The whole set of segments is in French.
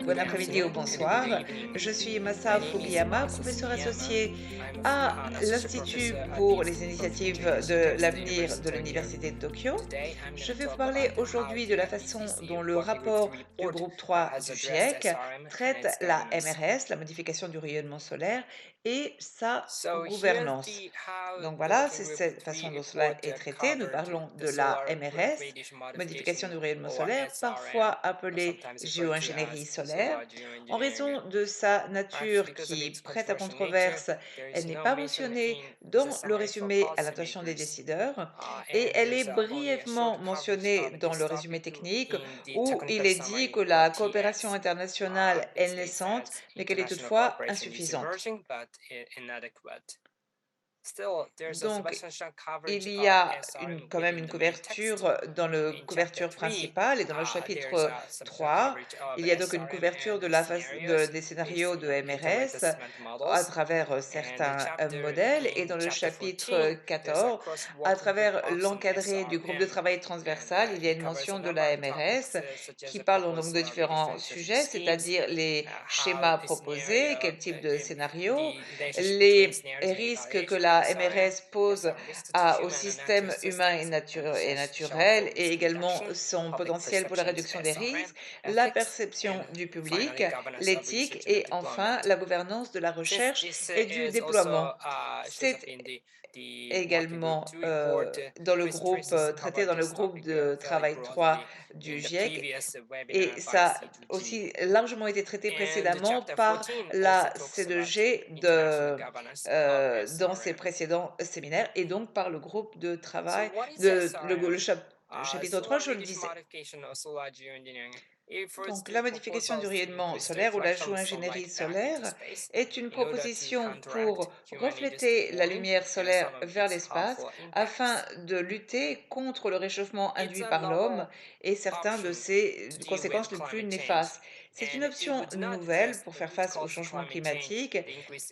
Bon après-midi ou bonsoir. Je suis Masa Fukuyama, professeur associé à l'Institut pour les initiatives de l'avenir de l'Université de Tokyo. Je vais vous parler aujourd'hui de la façon dont le rapport du groupe 3 du GIEC traite la MRS, la modification du rayonnement solaire, et sa gouvernance. Donc voilà, c'est cette façon dont cela est traité. Nous parlons de la MRS, modification du rayonnement solaire, parfois appelée géoingénierie solaire. En raison de sa nature qui prête à controverse, elle n'est pas mentionnée dans le résumé à l'intention des décideurs et elle est brièvement mentionnée dans le résumé technique où il est dit que la coopération internationale est naissante mais qu'elle est toutefois insuffisante. Donc, il y a quand même une couverture dans le couverture principale et dans le chapitre 3. Il y a donc une couverture de des scénarios de MRS à travers certains modèles et dans le chapitre 14, à travers l'encadré du groupe de travail transversal, il y a une mention de la MRS qui parle donc de différents sujets, c'est-à-dire les schémas proposés, quel type de scénario, les risques que la MRS pose au système humain et naturel et également son potentiel pour la réduction des risques, la perception du public, l'éthique et enfin la gouvernance de la recherche et du déploiement. C'est également dans le groupe, traité dans le groupe de travail 3 du GIEC et ça a aussi largement été traité précédemment par la C2G dans ses précédents séminaires et donc par le groupe de travail chapitre 3, je le disais. Donc, la modification du rayonnement solaire ou la géo-ingénierie solaire est une proposition pour refléter la lumière solaire vers l'espace afin de lutter contre le réchauffement induit par l'homme et certains de ses conséquences les plus néfastes. C'est une option nouvelle pour faire face au changement climatique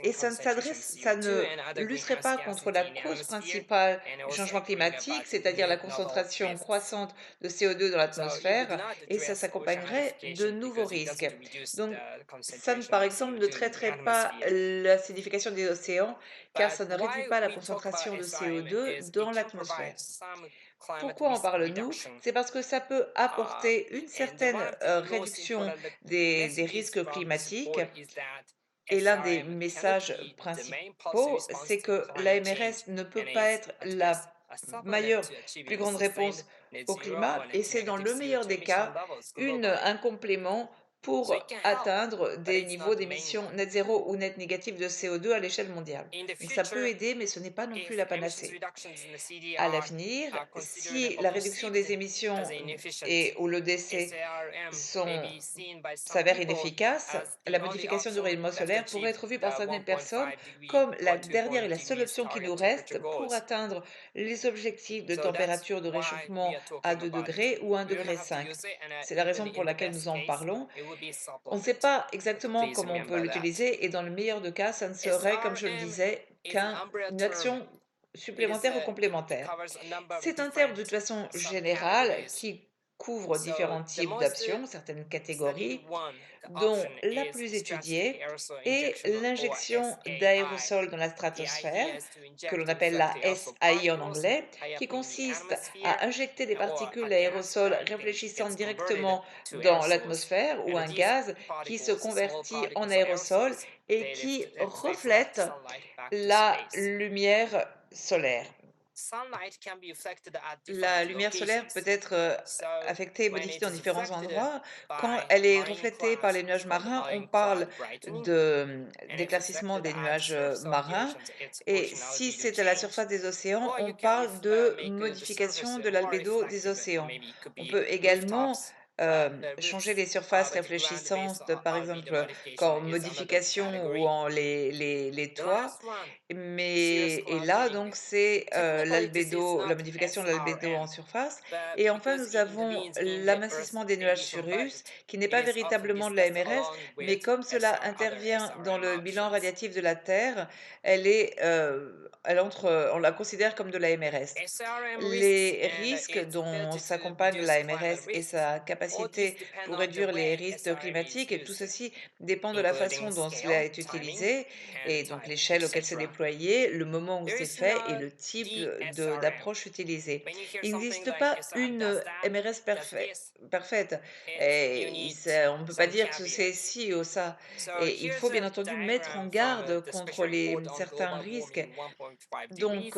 et ça ne lutterait pas contre la cause principale du changement climatique, c'est-à-dire la concentration croissante de CO2 dans l'atmosphère, et ça s'accompagnerait de nouveaux risques. Donc, ça, par exemple, ne traiterait pas l'acidification des océans, car ça ne réduit pas la concentration de CO2 dans l'atmosphère. Pourquoi en parle-nous? C'est parce que ça peut apporter une certaine réduction des risques climatiques. Et l'un des messages principaux, c'est que l'AMRS ne peut pas être la plus grande réponse au climat, et c'est dans le meilleur des cas un complément pour atteindre des niveaux d'émissions net zéro ou net négatif de CO2 à l'échelle mondiale. Donc ça peut aider, mais ce n'est pas non plus la panacée. À l'avenir, si la réduction des émissions ou le décès s'avère inefficace, la modification du rayonnement solaire pourrait être vue par certaines personnes comme la dernière et la seule option qui nous reste pour atteindre les objectifs de température de réchauffement à 2 degrés ou 1,5 degré. C'est la raison pour laquelle nous en parlons. On ne sait pas exactement comment on peut l'utiliser et dans le meilleur des cas, ça ne serait, comme je le disais, qu'une action supplémentaire ou complémentaire. C'est un terme de toute façon général qui couvre différents types d'actions, certaines catégories, dont la plus étudiée est l'injection d'aérosols dans la stratosphère, que l'on appelle la SAI en anglais, qui consiste à injecter des particules d'aérosols réfléchissant directement dans l'atmosphère ou un gaz qui se convertit en aérosol et qui reflète la lumière solaire. La lumière solaire peut être affectée et modifiée dans différents endroits. Quand elle est reflétée par les nuages marins, on parle d'éclaircissement des nuages marins. Et si c'est à la surface des océans, on parle de modification de l'albédo des océans. On peut également changer les surfaces réfléchissantes, par exemple, quand modification ou en les toits. Et là, donc, c'est la modification de l'albédo en surface. Et enfin, nous avons l'amincissement des nuages cirrus, qui n'est pas véritablement de la MRS, mais comme cela intervient dans le bilan radiatif de la Terre, on la considère comme de la MRS. Les risques dont s'accompagne la MRS et sa capacité capacité pour réduire les risques climatiques et tout ceci dépend de la façon dont cela est utilisé et donc l'échelle auquel c'est déployé, le moment où c'est fait et le type d'approche utilisée. Il n'existe pas une MRS parfaite. On ne peut pas dire que c'est ci ou ça. Et il faut bien entendu mettre en garde contre certains risques donc,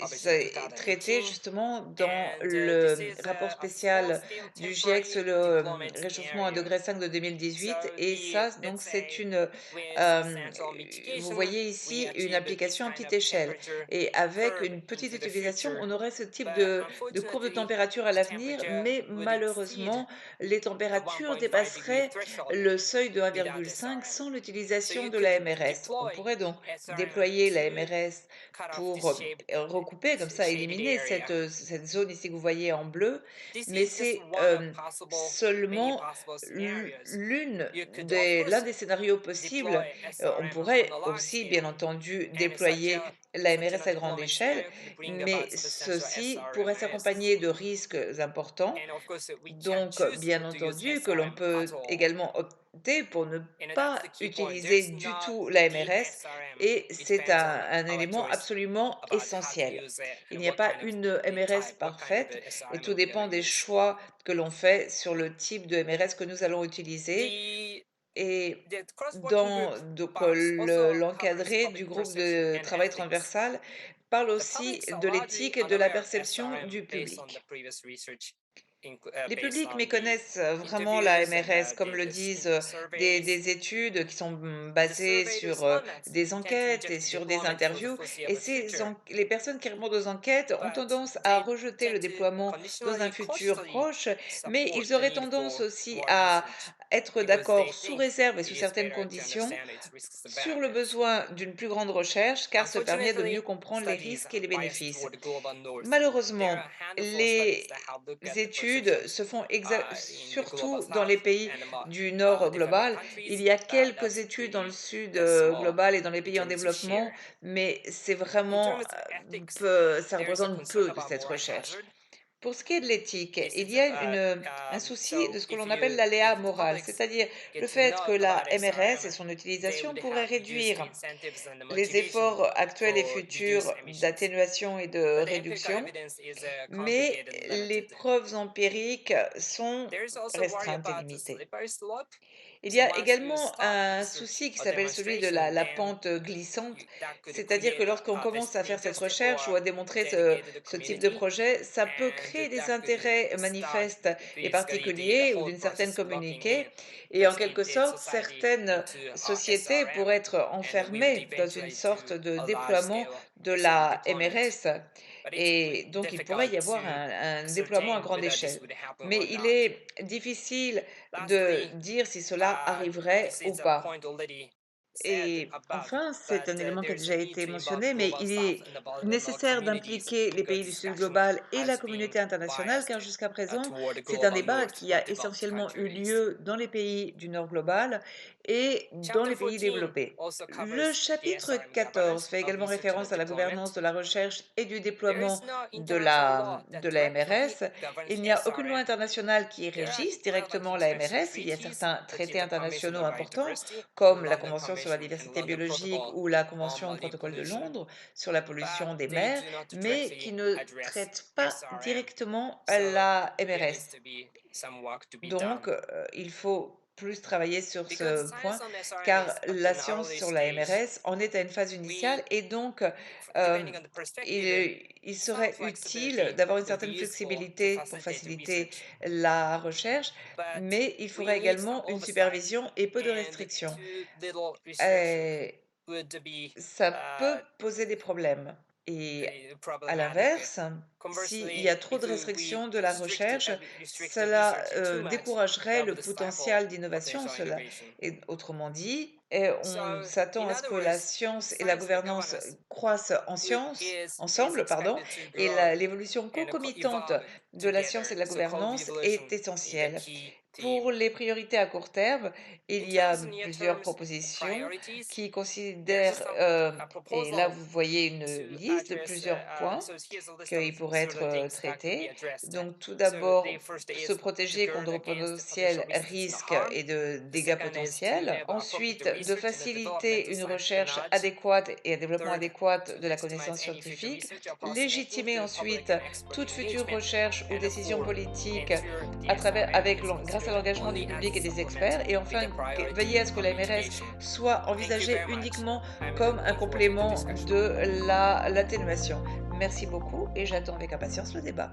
c'est traité justement dans le rapport spécial du GIEC sur le réchauffement à 1,5 degré de 2018 et ça, donc c'est vous voyez ici une application à petite échelle et avec une petite utilisation, on aurait ce type de courbe de température à l'avenir, mais malheureusement, les températures dépasseraient le seuil de 1,5 sans l'utilisation de la MRS. On pourrait donc déployer la MRS pour recouper, comme ça éliminer cette zone ici que vous voyez en bleu, mais c'est seulement l'un des scénarios possibles. On pourrait aussi, bien entendu, déployer la MRS à grande échelle, mais ceci pourrait s'accompagner de risques importants donc, bien entendu que l'on peut également opter pour ne pas utiliser du tout la MRS et c'est un élément absolument essentiel. Il n'y a pas une MRS parfaite et tout dépend des choix que l'on fait sur le type de MRS que nous allons utiliser et l'encadré du groupe de travail transversal parle aussi de l'éthique et de la perception du public. Les publics méconnaissent vraiment la MRS, comme le disent des études qui sont basées sur des enquêtes et sur des interviews. Et les personnes qui répondent aux enquêtes ont tendance à rejeter le déploiement dans un futur proche, mais ils auraient tendance aussi à être d'accord sous réserve et sous certaines conditions sur le besoin d'une plus grande recherche, car ce permet de mieux comprendre les risques et les bénéfices. Malheureusement, les études se font surtout dans les pays du nord global. Il y a quelques études dans le sud global et dans les pays en développement, mais c'est vraiment ça représente peu de cette recherche. Pour ce qui est de l'éthique, il y a un souci de ce que l'on appelle l'aléa moral, c'est-à-dire le fait que la MRS et son utilisation pourraient réduire les efforts actuels et futurs d'atténuation et de réduction, mais les preuves empiriques sont restreintes et limitées. Il y a également un souci qui s'appelle celui de la pente glissante, c'est-à-dire que lorsqu'on commence à faire cette recherche ou à démontrer ce type de projet, ça peut créer des intérêts manifestes et particuliers ou d'une certaine communauté, et en quelque sorte, certaines sociétés pourraient être enfermées dans une sorte de déploiement de la MRS. Et donc, il pourrait y avoir un déploiement à grande échelle. Mais il est difficile de dire si cela arriverait ou pas. Et enfin, c'est un élément qui a déjà été mentionné, mais il est nécessaire d'impliquer les pays du Sud global et la communauté internationale, car jusqu'à présent, c'est un débat qui a essentiellement eu lieu dans les pays du Nord global et dans les pays développés. Le chapitre 14 fait également référence à la gouvernance de la recherche et du déploiement de la MRS. Il n'y a aucune loi internationale qui régisse directement la MRS. Il y a certains traités internationaux importants comme la Convention sur la diversité biologique ou la Convention au protocole de Londres sur la pollution des mers, mais qui ne traitent pas directement la MRS. Donc, il faut plus travailler sur ce point, car la science sur la MRS en est à une phase initiale et donc il serait utile d'avoir une certaine flexibilité pour faciliter la recherche, mais il faudrait également une supervision et peu de restrictions. Et ça peut poser des problèmes et à l'inverse, s'il y a trop de restrictions de la recherche, cela découragerait le potentiel d'innovation. Cela et autrement dit, Et on s'attend à ce que la science et la gouvernance croissent ensemble, pardon, et l'évolution concomitante de la science et de la gouvernance est essentielle. Pour les priorités à court terme, il y a plusieurs propositions qui considèrent, et là vous voyez une liste de plusieurs points qu'ils pourraient être traités. Donc tout d'abord, se protéger contre de potentiels risques et de dégâts potentiels. Ensuite, de faciliter une recherche adéquate et un développement adéquat de la connaissance scientifique. Légitimer ensuite toute future recherche ou décision politique grâce à l'engagement du public et des experts. Et enfin, veiller à ce que la MRS soit envisagée uniquement comme un complément de l'atténuation. Merci beaucoup et j'attends avec impatience le débat.